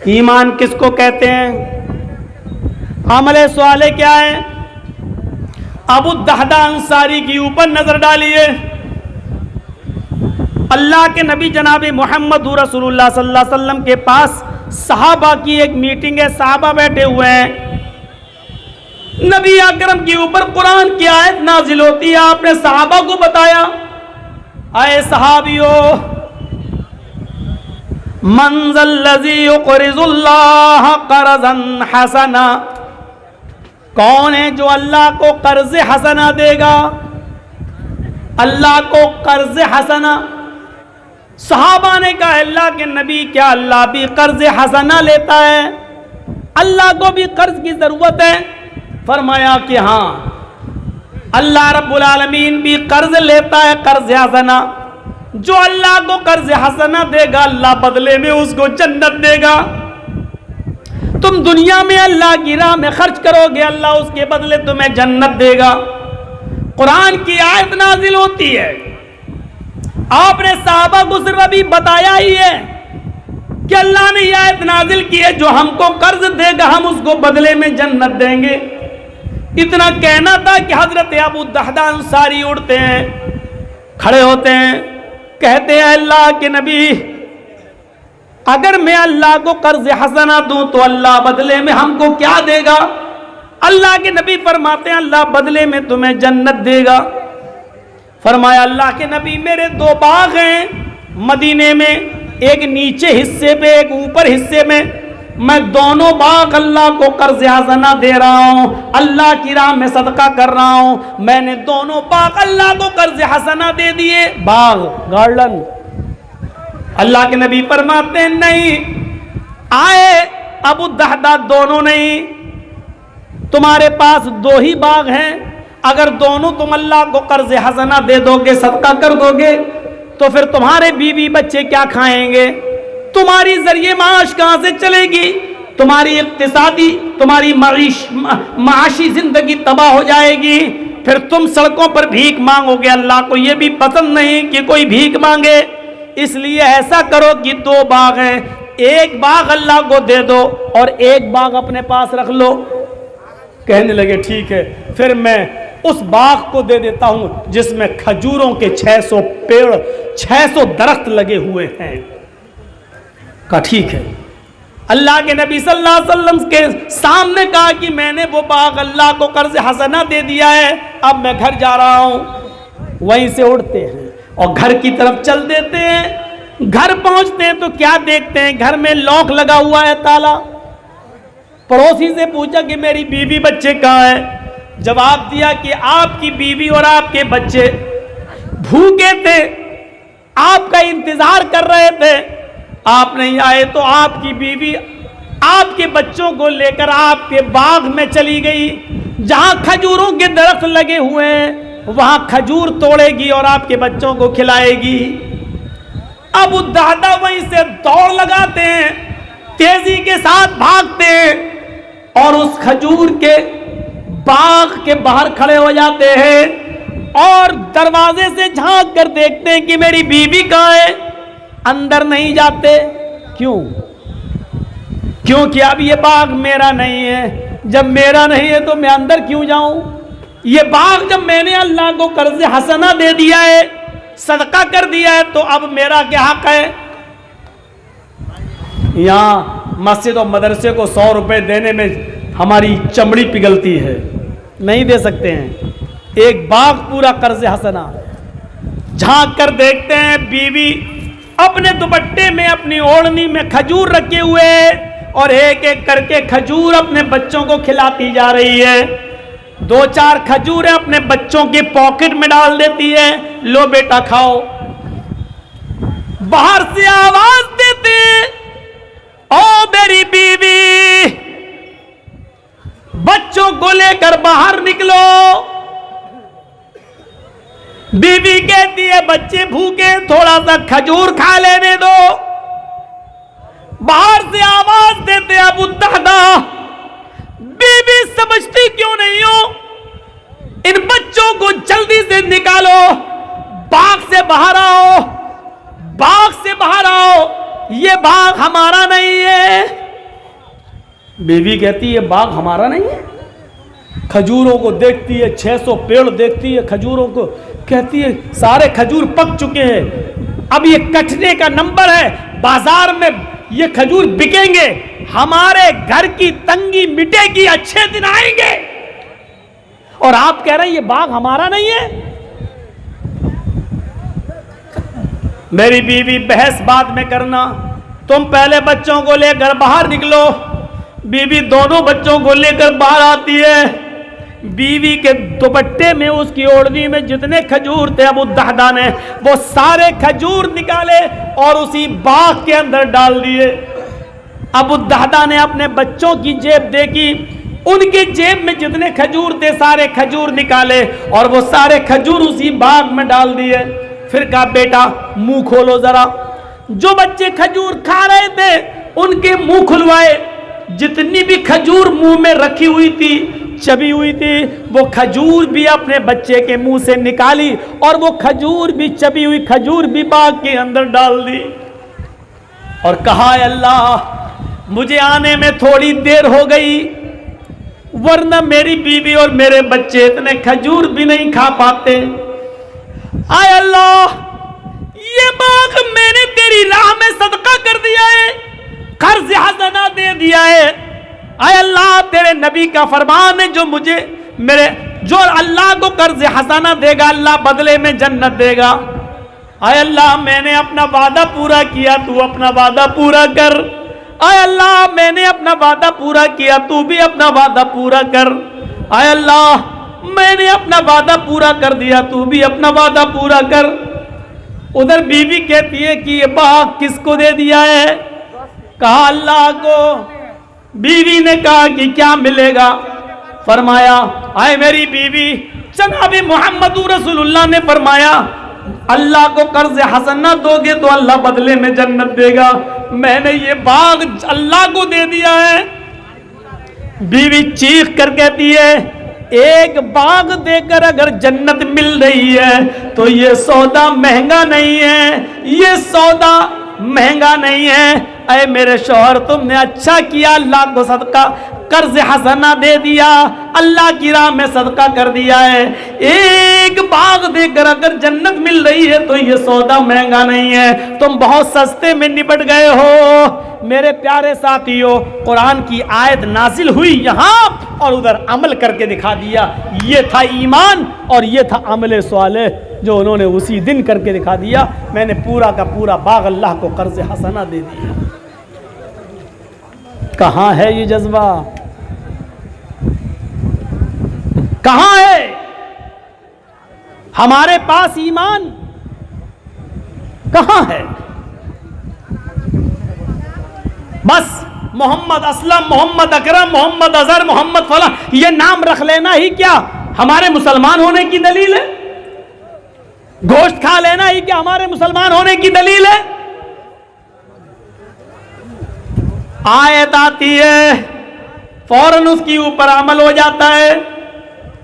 ایمان کس کو کہتے ہیں؟ عمل صالح کیا ہے؟ ابو الدحداء انصاری کے اوپر نظر ڈالیے. اللہ کے نبی جناب محمد رسول اللہ صلی اللہ علیہ وسلم کے پاس صحابہ کی ایک میٹنگ ہے، صحابہ بیٹھے ہوئے ہیں. نبی اکرم کے اوپر قرآن کی آیت نازل ہوتی ہے. آپ نے صحابہ کو بتایا، اے صحابیو، من ذا الذی یقرض اللہ قرضا حسنا، کون ہے جو اللہ کو قرض حسنا دے گا؟ اللہ کو قرض حسنا. صحابہ نے کہا اللہ کے نبی، کیا اللہ بھی قرض حسنا لیتا ہے؟ اللہ کو بھی قرض کی ضرورت ہے؟ فرمایا کہ ہاں، اللہ رب العالمین بھی قرض لیتا ہے، قرض حسنا. جو اللہ کو قرض حسنا دے گا اللہ بدلے میں اس کو جنت دے گا. تم دنیا میں اللہ کی راہ میں خرچ کرو گے، اللہ اس کے بدلے تمہیں جنت دے گا. قرآن کی آیت نازل ہوتی ہے. آپ نے صحابہ کو صرف ابھی بتایا ہی ہے کہ اللہ نے یہ آیت نازل کی ہے، جو ہم کو قرض دے گا ہم اس کو بدلے میں جنت دیں گے. اتنا کہنا تھا کہ حضرت ابو الدحداء انصاری اٹھتے ہیں، کھڑے ہوتے ہیں، کہتے ہیں اللہ کے نبی، اگر میں اللہ کو قرض حسنا دوں تو اللہ بدلے میں ہم کو کیا دے گا؟ اللہ کے نبی فرماتے ہیں اللہ بدلے میں تمہیں جنت دے گا. فرمایا اللہ کے نبی میرے 2 باغ ہیں مدینے میں، ایک نیچے حصے پہ ایک اوپر حصے میں، میں دونوں باغ اللہ کو قرض حسنا دے رہا ہوں، اللہ کی راہ میں صدقہ کر رہا ہوں. میں نے دونوں باغ اللہ کو قرض حسنا دے دیے. باغ، گارڈن. اللہ کے نبی فرماتے ہیں نہیں، آئے ابو الدحداء دونوں نہیں، تمہارے پاس 2 ہی باغ ہیں. اگر دونوں تم اللہ کو قرض حسنا دے دو گے، صدقہ کر دو گے، تو پھر تمہارے بیوی بچے کیا کھائیں گے؟ تمہاری ذریعے معاش کہاں سے چلے گی؟ تمہاری اقتصادی، تمہاری معاشی زندگی تباہ ہو جائے گی. پھر تم سڑکوں پر بھیک مانگو گے. اللہ کو یہ بھی پسند نہیں کہ کوئی بھیک مانگے. اس لیے ایسا کرو کہ 2 باغ ہیں، ایک باغ اللہ کو دے دو اور ایک باغ اپنے پاس رکھ لو. کہنے لگے ٹھیک ہے، پھر میں اس باغ کو دے دیتا ہوں جس میں کھجوروں کے 600 پیڑ، 600 درخت لگے ہوئے ہیں. کہا ٹھیک ہے. اللہ کے نبی صلی اللہ علیہ وسلم کے سامنے کہا کہ میں نے وہ باغ اللہ کو قرض حسنا دے دیا ہے، اب میں گھر جا رہا ہوں. وہیں سے اڑتے ہیں اور گھر کی طرف چل دیتے ہیں. گھر پہنچتے ہیں تو کیا دیکھتے ہیں؟ گھر میں لاک لگا ہوا ہے، تالا. پڑوسی سے پوچھا کہ میری بیوی بچے کہاں ہیں؟ جواب دیا کہ آپ کی بیوی اور آپ کے بچے بھوکے تھے، آپ کا انتظار کر رہے تھے، آپ نہیں آئے تو آپ کی بیوی آپ کے بچوں کو لے کر آپ کے باغ میں چلی گئی، جہاں کھجوروں کے درخت لگے ہوئے ہیں وہاں کھجور توڑے گی اور آپ کے بچوں کو کھلائے گی. ابو الدحداء وہیں سے دوڑ لگاتے ہیں، تیزی کے ساتھ بھاگتے ہیں اور اس کھجور کے باغ کے باہر کھڑے ہو جاتے ہیں اور دروازے سے جھانک کر دیکھتے ہیں کہ میری بیوی کہاں ہے. اندر نہیں جاتے. کیوں؟ کیونکہ اب یہ باغ میرا نہیں ہے. جب میرا نہیں ہے تو میں اندر کیوں جاؤں؟ یہ باغ جب میں نے اللہ کو قرض حسنا دے دیا ہے، صدقہ کر دیا ہے، تو اب میرا کیا حق ہے؟ یہاں مسجد اور مدرسے کو 100 روپے دینے میں ہماری چمڑی پگھلتی ہے، نہیں دے سکتے ہیں. ایک باغ پورا قرض حسنا. جھانک کر دیکھتے ہیں بیوی اپنے دوپٹے میں، اپنی اوڑھنی میں کھجور رکھے ہوئے اور ایک ایک کر کے کھجور اپنے بچوں کو کھلاتی جا رہی ہے. 2-4 کھجوریں اپنے بچوں کی پاکٹ میں ڈال دیتی ہے، لو بیٹا کھاؤ. باہر سے آواز دیتے او میری بیوی، بچوں کو لے کر باہر نکلو. بیوی کہتی ہے بچے بھوکے، تھوڑا سا کھجور کھا لینے دو. باہر سے آواز دیتے ابو الدحداء، بیوی سمجھتی کیوں نہیں ہو؟ ان بچوں کو جلدی سے نکالو، باغ سے باہر آؤ، باغ سے باہر آؤ. یہ باغ ہمارا نہیں ہے، بیوی کہتی ہے باغ ہمارا نہیں ہے؟ کھجوروں کو دیکھتی ہے، 600 پیڑ دیکھتی ہے کھجوروں کو، کہتی ہے سارے کھجور پک چکے ہیں، اب یہ کٹنے کا نمبر ہے، بازار میں یہ کھجور بکیں گے، ہمارے گھر کی تنگی مٹے گی، اچھے دن آئیں گے، اور آپ کہہ رہے ہیں یہ باغ ہمارا نہیں ہے؟ میری بیوی بحث بعد میں کرنا، تم پہلے بچوں کو لے کر باہر نکلو۔ بیوی دونوں بچوں کو لے کر باہر آتی ہے، بیوی کے دوپٹے میں، اس کی اوڑھنی میں جتنے کھجور تھے ابو الدحدہ نے وہ سارے کھجور نکالے اور اسی باغ کے اندر ڈال دیے۔ ابو الدحدہ نے اپنے بچوں کی جیب دیکھی، ان کے جیب میں جتنے کھجور تھے سارے کھجور نکالے اور وہ سارے کھجور اسی باغ میں ڈال دیے۔ پھر کہا بیٹا منہ کھولو ذرا، جو بچے کھجور کھا رہے تھے ان کے منہ کھلوائے، جتنی بھی کھجور منہ میں رکھی ہوئی تھی، چبی ہوئی تھی، وہ کھجور بھی اپنے بچے کے منہ سے نکالی اور وہ کھجور بھی، چبی ہوئی کھجور بھی باغ کے اندر ڈال دی، اور کہا اے اللہ مجھے آنے میں تھوڑی دیر ہو گئی، ورنہ میری بیوی اور میرے بچے اتنے کھجور بھی نہیں کھا پاتے۔ اے اللہ یہ باغ میں نے تیری راہ میں صدقہ کر دیا ہے، قرض حسنہ دے دیا ہے، اے اللہ تیرے نبی کا فرمان ہے جو اللہ کو قرض حسنہ دے گا اللہ بدلے میں جنت دے گا۔ اے اللہ میں نے اپنا وعدہ پورا کیا، تو اپنا وعدہ پورا کر، اے اللہ میں نے اپنا وعدہ پورا کیا، تو بھی اپنا وعدہ پورا کر، اے اللہ میں نے اپنا وعدہ پورا کر دیا، تو بھی اپنا وعدہ پورا کر۔ ادھر بیوی کہتی ہے کہ یہ باغ کس کو دے دیا ہے؟ کہا اللہ کو۔ بیوی نے کہا کہ کیا ملے گا؟ فرمایا اے میری بیوی، جناب محمد رسول اللہ نے فرمایا اللہ کو قرض حسنہ دو گے تو اللہ بدلے میں جنت دے گا، میں نے یہ باغ اللہ کو دے دیا ہے۔ بیوی چیخ کر کہتی ہے ایک باغ دے کر اگر جنت مل رہی ہے تو یہ سودا مہنگا نہیں ہے، یہ سودا مہنگا نہیں ہے۔ اے میرے شوہر تم نے اچھا کیا، اللہ کو صدقہ قرض حسنہ دے دیا، اللہ کی راہ میں صدقہ کر دیا ہے، ایک باغ دے کر اگر جنت مل رہی ہے تو یہ سودا مہنگا نہیں ہے، تم بہت سستے میں نپٹ گئے ہو۔ میرے پیارے ساتھیوں قرآن کی آیت نازل ہوئی یہاں اور ادھر عمل کر کے دکھا دیا، یہ تھا ایمان اور یہ تھا عمل صالح جو انہوں نے اسی دن کر کے دکھا دیا، میں نے پورا کا پورا باغ اللہ کو قرض حسنہ دے دیا۔ کہاں ہے یہ جذبہ؟ کہاں ہے ہمارے پاس ایمان؟ کہاں ہے؟ بس محمد اسلم، محمد اکرم، محمد اظہر، محمد فلاں یہ نام رکھ لینا ہی کیا ہمارے مسلمان ہونے کی دلیل ہے؟ گوشت کھا لینا ہی کیا ہمارے مسلمان ہونے کی دلیل ہے؟ آیت آتی ہے فوراً اس کی اوپر عمل ہو جاتا ہے،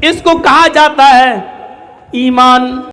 اس کو کہا جاتا ہے ایمان۔